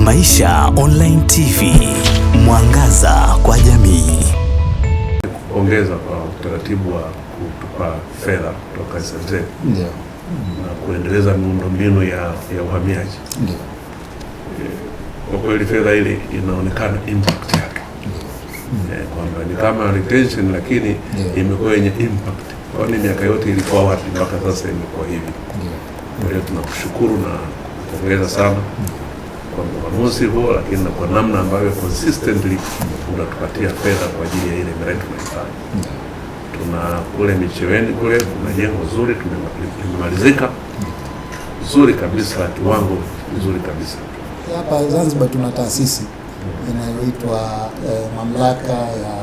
Maisha Online TV, mwangaza kwa jamii. Ongeza kwa utaratibu wa kutupa fedha kutoka SMZ na kuendeleza miundombinu ya uhamiaji. Kwa kweli fedha ile inaonekana impact yake, kwamba ni kama retention lakini imekuwa yenye impact. Kwani miaka yote ilikuwa wapi mpaka sasa imekuwa hivi? Kwa hiyo tunakushukuru na kupongeza sana kwa uamuzi huo, lakini kwa namna ambayo consistently unatupatia fedha kwa ajili ya ile miradi tunaifanya. Tuna kule Micheweni kule kuna jengo zuri tumemalizika zuri kabisa, kiwango nzuri kabisa. Hapa Zanzibar tuna taasisi inayoitwa mamlaka ya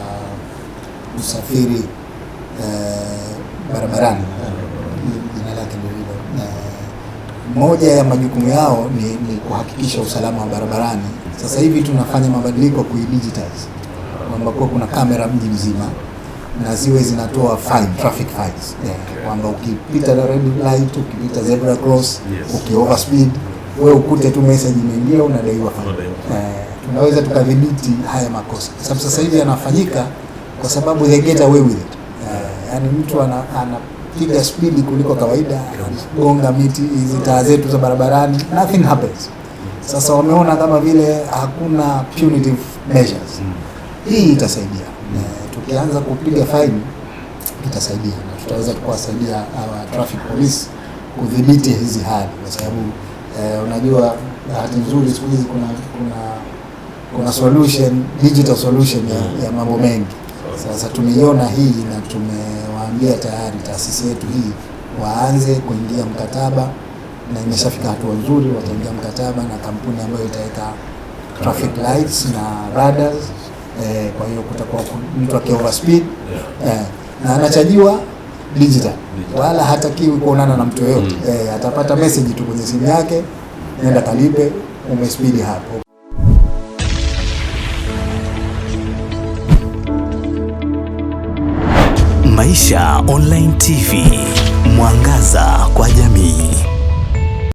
usafiri barabarani, jina lake ndio hilo. Moja ya majukumu yao ni kuhakikisha usalama wa barabarani. Sasa hivi tunafanya mabadiliko kuidigitize, kwamba kuna kamera mji mzima na ziwe zinatoa fine, traffic fines, kwamba ukipita red light, ukipita zebra cross, ukioverspeed, wewe ukute tu message imeingia unadaiwa fine. Tunaweza tukadhibiti haya makosa, sababu sasa hivi yanafanyika kwa sababu they get away with it. Yani mtu anapiga speed kuliko kawaida, anagonga miti, hizi taa zetu za barabarani, nothing happens. Sasa wameona kama vile hakuna punitive measures. Hii itasaidia. Tukianza kupiga fine itasaidia, na tutaweza kuwasaidia hawa traffic police kudhibiti hizi hali, kwa sababu unajua bahati nzuri siku hizi kuna solution, digital solution ya mambo mengi. Sasa tumeiona hii na tumewaambia tayari taasisi yetu hii waanze kuingia mkataba, na imeshafika hatua nzuri, wataingia mkataba na kampuni ambayo itaweka traffic lights na radars. Kwa hiyo kutakuwa mtu akioverspeed na anachajiwa digital, wala hatakiwi kuonana na mtu yoyote. Atapata message tu kwenye simu yake, nenda kalipe, umespeed hapo. Maisha Online TV, mwangaza kwa jamii.